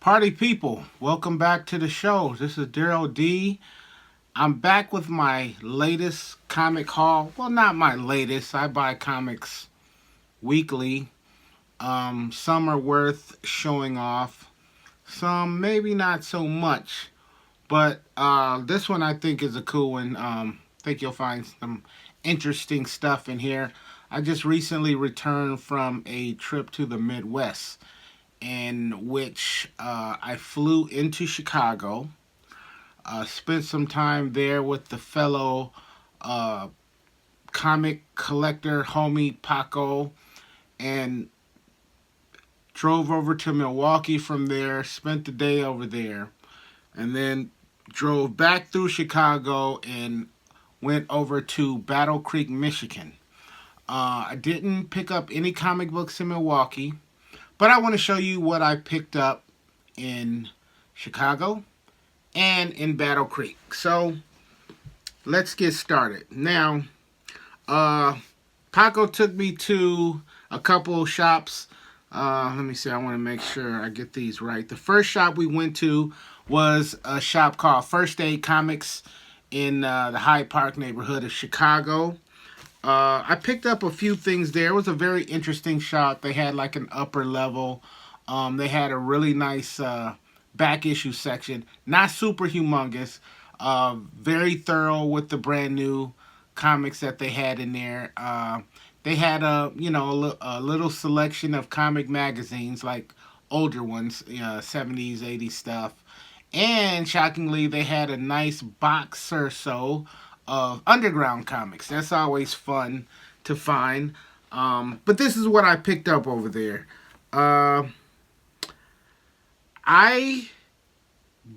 Party people, welcome back to the show. This is Daryl D. I'm back with my latest comic haul. Well, not my latest. I buy comics weekly. Some are worth showing off. Some maybe not so much. But this one I think is a cool one. I think you'll find some interesting stuff in here. I just recently returned from a trip to the Midwest in which I flew into Chicago, spent some time there with the fellow uh, comic collector homie Paco, and drove over to Milwaukee from there, spent the day over there, and then drove back through Chicago and went over to Battle Creek, Michigan. I didn't pick up any comic books in Milwaukee, but I want to show you what I picked up in Chicago and in Battle Creek. So let's get started. Now, Paco took me to a couple shops. Let me see, I want to make sure I get these right. The first shop we went to was a shop called First Aid Comics in the Hyde Park neighborhood of Chicago. I picked up a few things there. It was a very interesting shop. They had like an upper level. They had a really nice back issue section. Not super humongous. Very thorough with the brand new comics that they had in there. They had a little selection of comic magazines, like older ones, 70s, 80s stuff. And shockingly, they had a nice box or so of underground comics. That's always fun to find. But this is what I picked up over there. I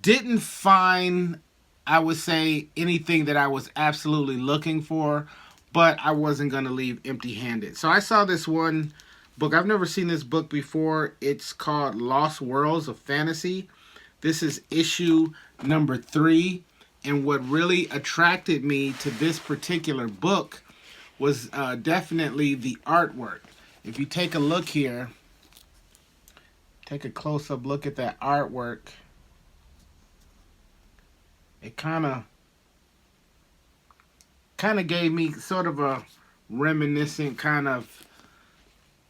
didn't find, I would say, anything that I was absolutely looking for, but I wasn't going to leave empty handed. So I saw this one book. I've never seen this book before. It's called Lost Worlds of Fantasy. This is issue number 3. And what really attracted me to this particular book was definitely the artwork. If you take a look here, take a close-up look at that artwork. It kind of gave me sort of a reminiscent kind of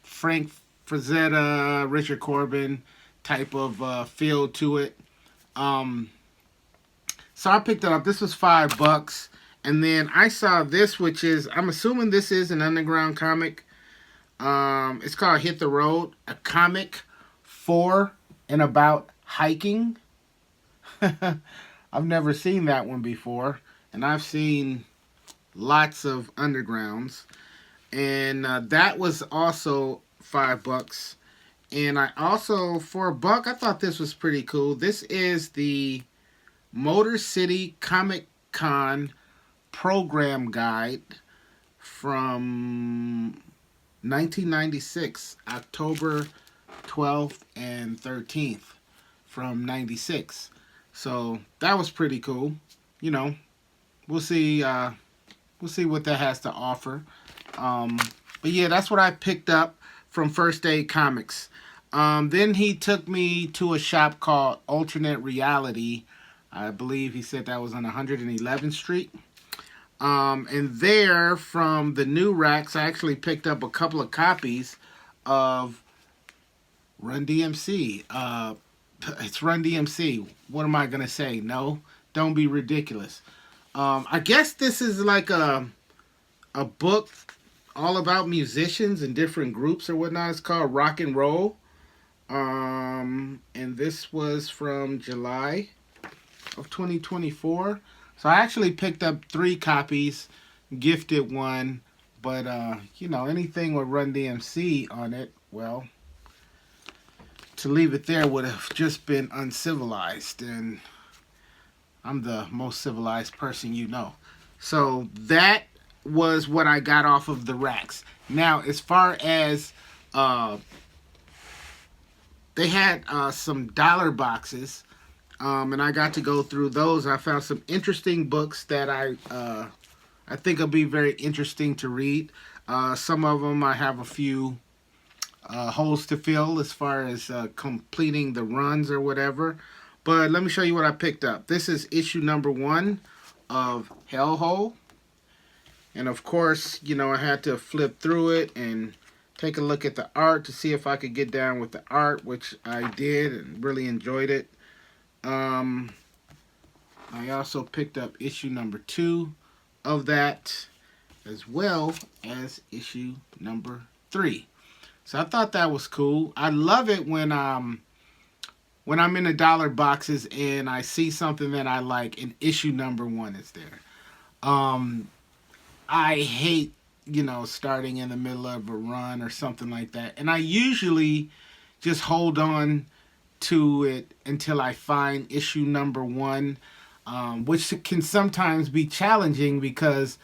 Frank Frazetta, Richard Corbin type of feel to it. So I picked it up. This was $5. And then I saw this, which is, I'm assuming this is an underground comic. It's called Hit the Road, a comic for and about hiking. I've never seen that one before. And I've seen lots of undergrounds. And that was also $5. And I also, for $1, I thought this was pretty cool. This is the Motor City Comic Con program guide from 1996, October 12th and 13th from 96. So that was pretty cool. You know, we'll see what that has to offer. But yeah, that's what I picked up from First Aid Comics. Then he took me to a shop called Alternate Reality. I believe he said that was on 111th Street. And there, from the new racks, I actually picked up a couple of copies of Run DMC. It's Run DMC. What am I going to say? No, don't be ridiculous. I guess this is like a book all about musicians and different groups or whatnot. It's called Rock and Roll. And this was from July of 2024. So I actually picked up 3 copies, gifted one, but anything with Run DMC on it, well, to leave it there would have just been uncivilized, and I'm the most civilized person you know. So that was what I got off of the racks. Now, as far as they had some dollar boxes, and I got to go through those. I found some interesting books that I think will be very interesting to read. Some of them I have a few holes to fill as far as completing the runs or whatever. But let me show you what I picked up. This is issue number 1 of Hellhole. And of course, you know, I had to flip through it and take a look at the art to see if I could get down with the art, which I did and really enjoyed it. I also picked up issue number 2 of that, as well as issue number 3. So I thought that was cool. I love it when I'm in the dollar boxes and I see something that I like and issue number 1 is there. I hate, you know, starting in the middle of a run or something like that. And I usually just hold on to it until I find issue number 1, which can sometimes be challenging because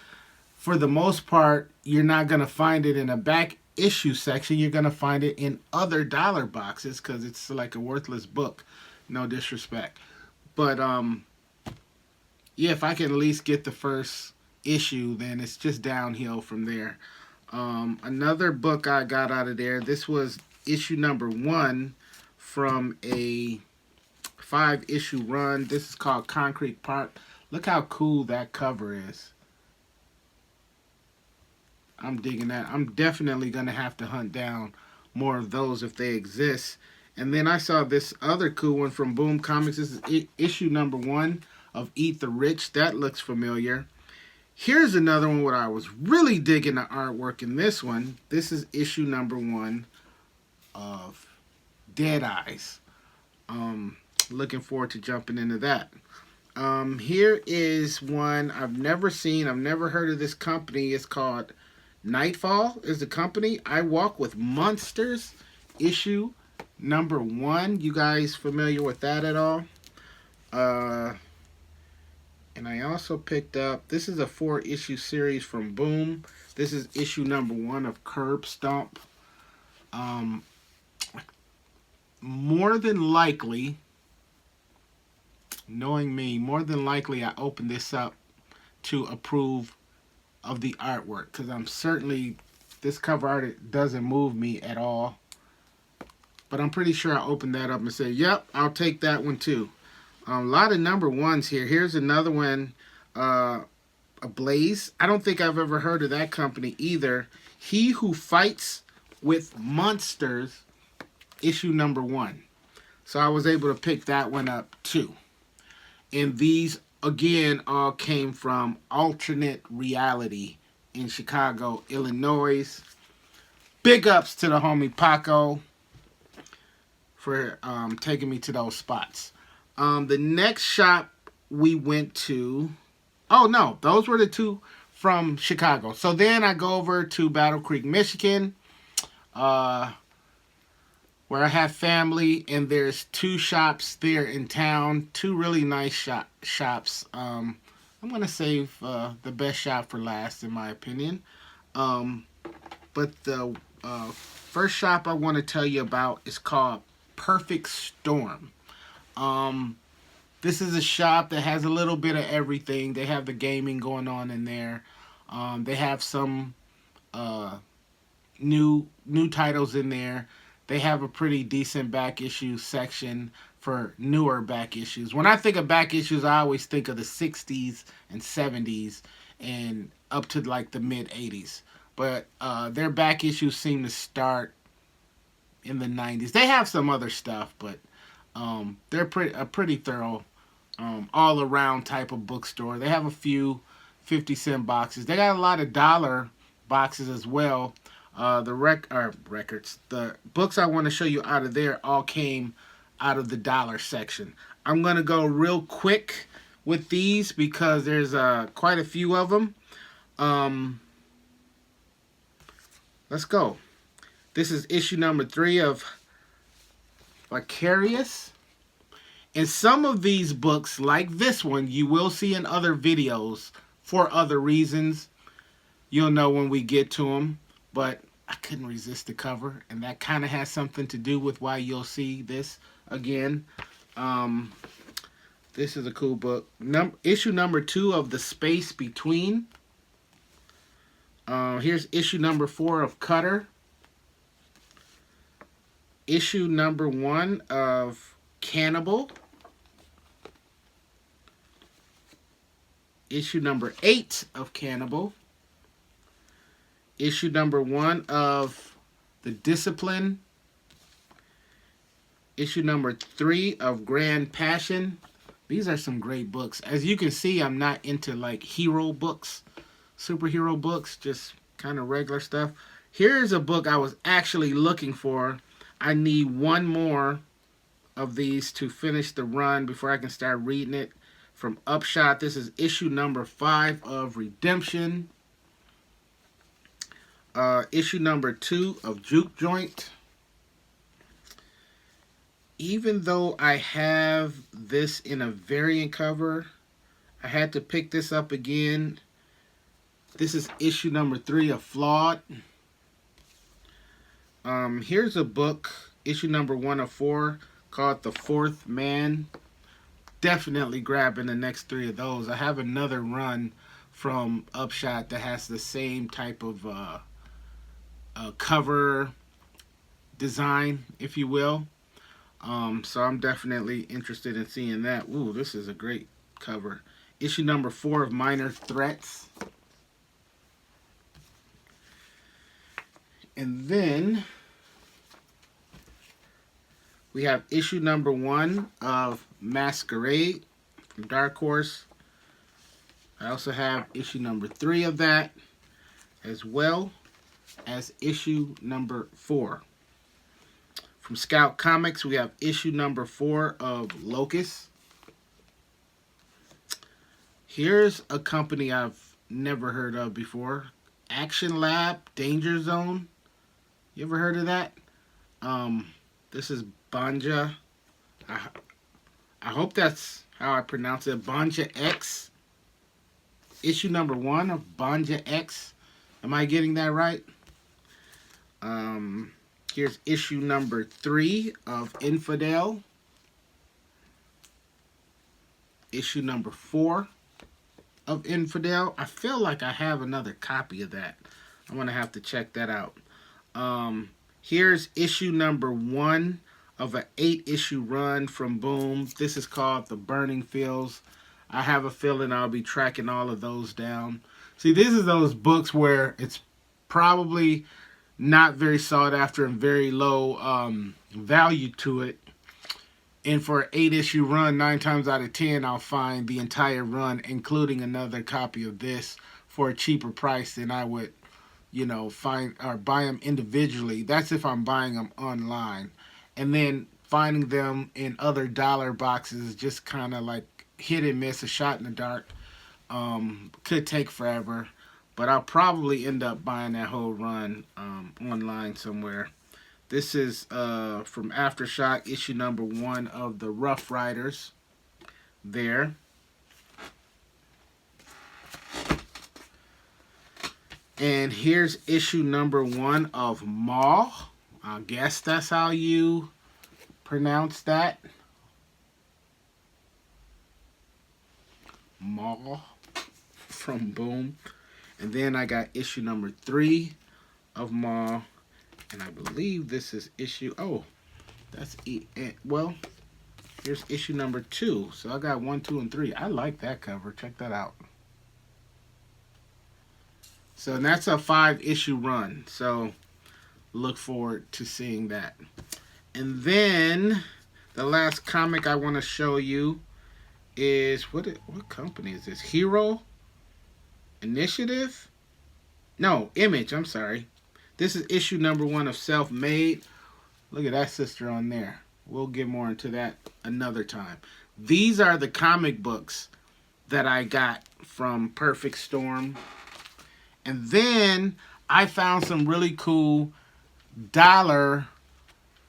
for the most part, you're not going to find it in a back issue section. You're going to find it in other dollar boxes because it's like a worthless book. No disrespect. But, yeah, if I can at least get the first issue, then it's just downhill from there. Another book I got out of there, this was issue number 1 from a 5-issue run. This is called Concrete Park. Look how cool that cover is. I'm digging that. I'm definitely going to have to hunt down more of those if they exist. And then I saw this other cool one from Boom Comics. This is issue number 1 of Eat the Rich. That looks familiar. Here's another one where I was really digging the artwork in this one. This is issue number 1 of Dead Eyes. Looking forward to jumping into that. Here is one I've never seen. I've never heard of this company. It's called Nightfall is the company. I Walk with Monsters, issue number 1. You guys familiar with that at all? And I also picked up, this is a 4-issue series from Boom. This is issue number 1 of Curb Stomp. More than likely, knowing me, more than likely I opened this up to approve of the artwork because I'm certainly, this cover art doesn't move me at all. But I'm pretty sure I opened that up and said, yep, I'll take that one too. A lot of number 1s here. Here's another one, Ablaze. I don't think I've ever heard of that company either. He Who Fights with Monsters, issue number 1. So I was able to pick that one up too. And these, again, all came from Alternate Reality in Chicago, Illinois. Big ups to the homie Paco for taking me to those spots. The next shop we went to, oh no, those were the 2 from Chicago. So then I go over to Battle Creek, Michigan, where I have family, and there's 2 shops there in town, 2 really nice shops. I'm going to save the best shop for last, in my opinion. But the first shop I want to tell you about is called Perfect Storm. This is a shop that has a little bit of everything. They have the gaming going on in there. They have some new titles in there. They have a pretty decent back issue section for newer back issues. When I think of back issues, I always think of the 60s and 70s and up to like the mid 80s. But their back issues seem to start in the 90s. They have some other stuff, but they're pretty thorough, all around type of bookstore. They have a few 50-cent boxes. They got a lot of dollar boxes as well. The records, the books I want to show you out of there all came out of the dollar section. I'm going to go real quick with these because there's quite a few of them. Let's go. This is issue number 3 of Vicarious. And some of these books, like this one, you will see in other videos for other reasons. You'll know when we get to them. But I couldn't resist the cover, and that kind of has something to do with why you'll see this again. This is a cool book. Issue number 2 of The Space Between. Here's issue number 4 of Cutter. issue number 1 of Cannibal, issue number 8 of Cannibal, issue number 1 of The Discipline, issue number 3 of Grand Passion. These are some great books. As you can see, I'm not into like hero books, superhero books, just kind of regular stuff. Here's a book I was actually looking for. I need one more of these to finish the run before I can start reading it. From Upshot, this is issue number 5 of Redemption. Issue number 2 of Juke Joint. Even though I have this in a variant cover, I had to pick this up again. This is issue number 3 of Flawed. Here's a book, issue number 1 of 4, called The Fourth Man. Definitely grabbing the next 3 of those. I have another run from Upshot that has the same type of cover design, if you will. So I'm definitely interested in seeing that. Ooh, this is a great cover. Issue number 4 of Minor Threats. And then we have issue number 1 of Masquerade from Dark Horse. I also have issue number 3 of that, as well as issue number 4. From Scout Comics, we have issue number 4 of Locust. Here's a company I've never heard of before. Action Lab, Danger Zone. You ever heard of that? This is Banja. I hope that's how I pronounce it. Banja X. Issue number 1 of Banja X. Am I getting that right? Here's issue number 3 of Infidel. Issue number 4 of Infidel. I feel like I have another copy of that. I'm going to have to check that out. Here's issue number 1 of an 8-issue run from Boom. This is called The Burning Fields. I have a feeling I'll be tracking all of those down. See, this is those books where it's probably not very sought after and very low value to it. And for an 8-issue run, 9 times out of 10, I'll find the entire run, including another copy of this, for a cheaper price than I would, find or buy them individually. That's if I'm buying them online. And then finding them in other dollar boxes is just kind of like hit and miss, a shot in the dark. Could take forever. But I'll probably end up buying that whole run online somewhere. This is from Aftershock, issue number 1 of the Rough Riders. There. And here's issue number 1 of Maw. I guess that's how you pronounce that. Maw from Boom. And then I got issue number 3 of Maw. And I believe this is issue... Oh, that's... Well, here's issue number 2. So I got 1, 2, and 3. I like that cover. Check that out. So that's a 5-issue run. So look forward to seeing that. And then the last comic I want to show you is... What company is this? Hero? Initiative? No, Image, I'm sorry. This is issue number 1 of Self-Made. Look at that sister on there. We'll get more into that another time. These are the comic books that I got from Perfect Storm. And then I found some really cool dollar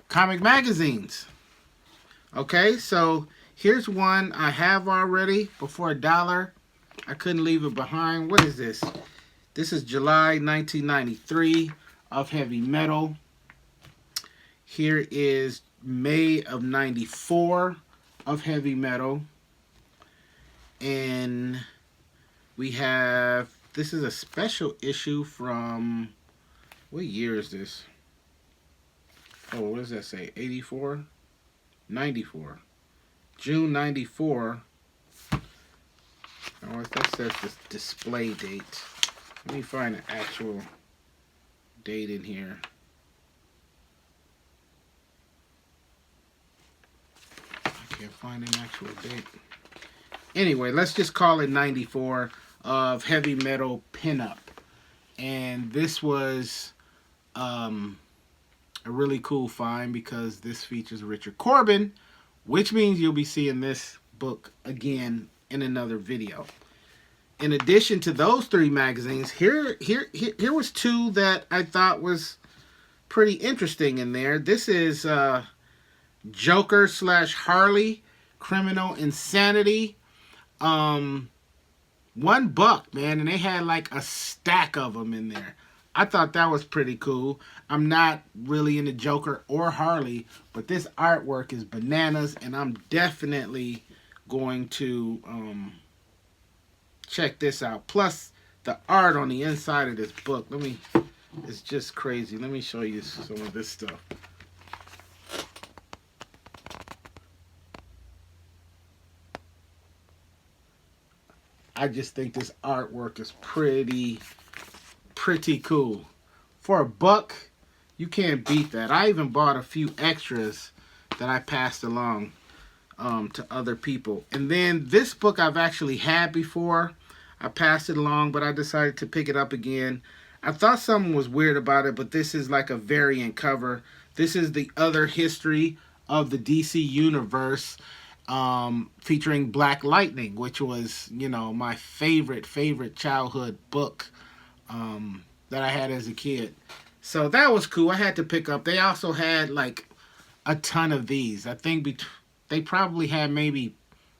comic magazines. Okay, so here's one I have already before $1. I couldn't leave it behind. What is this? This is July 1993 of Heavy Metal. Here is May of 94 of Heavy Metal. And we have, this is a special issue from, what year is this? Oh, what does that say? 84? 94. June 94. Oh, that says the display date. Let me find an actual date in here. I can't find an actual date. Anyway, let's just call it 94 of Heavy Metal Pinup. And this was a really cool find because this features Richard Corbin, which means you'll be seeing this book again in another video. In addition to those 3 magazines, here was 2 that I thought was pretty interesting in there. This is Joker / Harley, Criminal Insanity. $1, man, and they had like a stack of them in there. I thought that was pretty cool. I'm not really into Joker or Harley, but this artwork is bananas, and I'm definitely going to check this out. Plus, the art on the inside of this book, it's just crazy. Let me show you some of this stuff. I just think this artwork is pretty cool. For $1, you can't beat that. I even bought a few extras that I passed along to other people. And then this book I've actually had before. I passed it along, but I decided to pick it up again. I thought something was weird about it, but this is like a variant cover. This is The Other History of the DC Universe, featuring Black Lightning, which was, you know, my favorite childhood book that I had as a kid. So that was cool. I had to pick up. They also had like a ton of these. I think they probably had maybe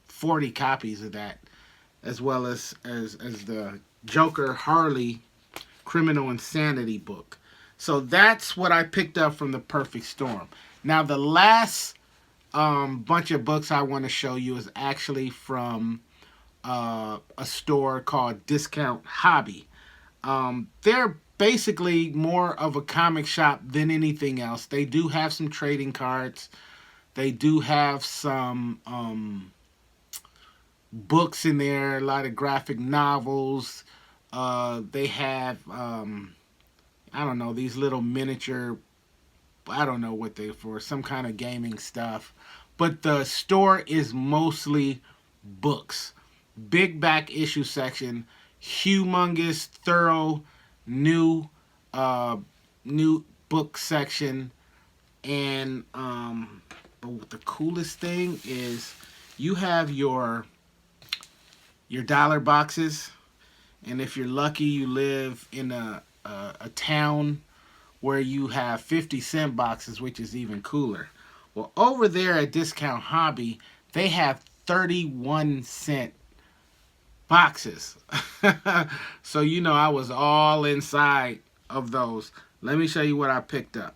40 copies of that, as well as the Joker Harley Criminal Insanity book. So that's what I picked up from the Perfect Storm. Now the last bunch of books I want to show you is actually from a store called Discount Hobby. They're basically more of a comic shop than anything else. They do have some trading cards. They do have some books in there, a lot of graphic novels. They have, I don't know, these little miniature, I don't know what they're for, some kind of gaming stuff. But the store is mostly books. Big back issue section, humongous, thorough, new book section. And but the coolest thing is you have your dollar boxes, and if you're lucky, you live in a town where you have 50-cent boxes, which is even cooler. Well, over there at Discount Hobby, they have 31-cent boxes. So, you know, I was all inside of those. Let me show you what I picked up.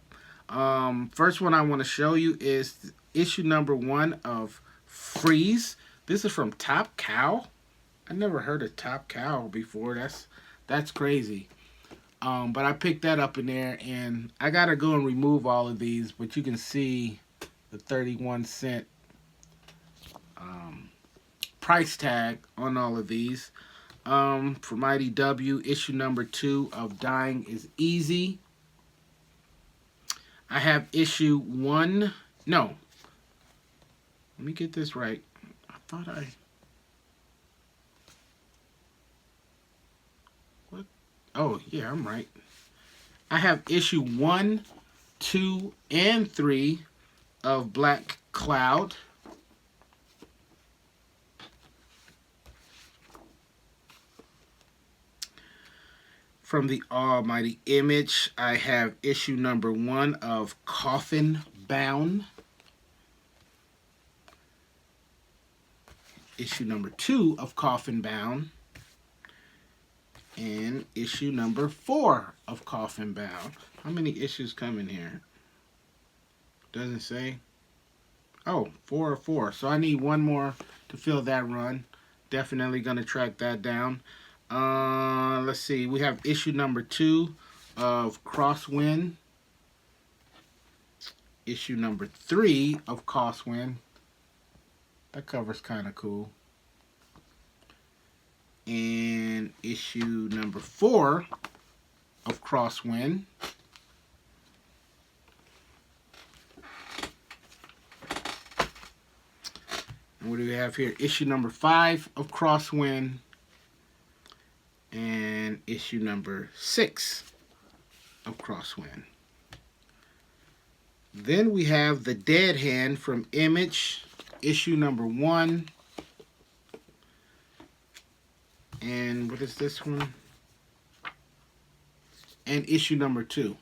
First one I want to show you is issue number 1 of Freeze. This is from Top Cow. I never heard of Top Cow before. That's crazy. But I picked that up in there, and I gotta go and remove all of these, but you can see the 31-cent price tag on all of these. From IDW, issue number 2 of Dying is Easy. I have issue 1. No. Let me get this right. I thought What? Oh, yeah, I'm right. I have issue 1, 2, and 3 of Black Cloud. From the Almighty Image, I have issue number 1 of Coffin Bound. Issue number 2 of Coffin Bound. And issue number 4 of Coffin Bound. How many issues come in here? Doesn't say. Oh, 4 or 4. So I need 1 more to fill that run. Definitely going to track that down. Let's see. We have issue number 2 of Crosswind. issue number 3 of Crosswind. That cover's kind of cool. And issue number 4 of Crosswind. And what do we have here? Issue number 5 of Crosswind. And issue number 6 of Crosswind. Then we have The Dead Hand from Image, issue number 1. And what is this one? And issue number 2,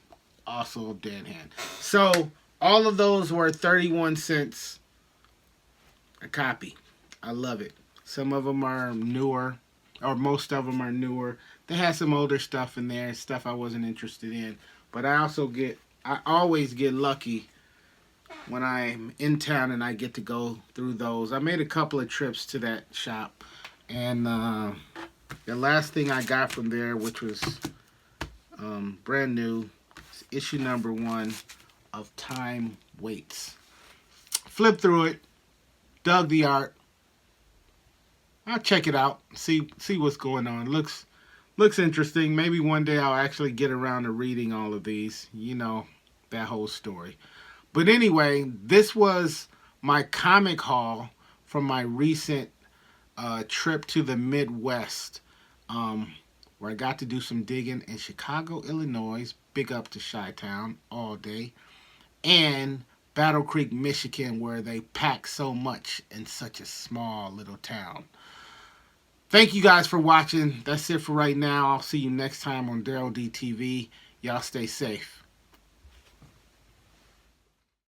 also Dead Hand. So all of those were 31 cents a copy. I love it. Some of them are newer, or most of them are newer. They had some older stuff in there, stuff I wasn't interested in. But I always get lucky when I'm in town and I get to go through those. I made a couple of trips to that shop, and the last thing I got from there, which was brand new, is issue number 1 of Time Waits. Flip through it, dug the art. I'll check it out, see what's going on. Looks interesting. Maybe one day I'll actually get around to reading all of these. You know, that whole story. But anyway, this was my comic haul from my recent trip to the Midwest, where I got to do some digging in Chicago, Illinois. Big up to Chi-Town all day. And Battle Creek, Michigan, where they pack so much in such a small little town. Thank you guys for watching. That's it for right now. I'll see you next time on Daryl D TV. Y'all stay safe.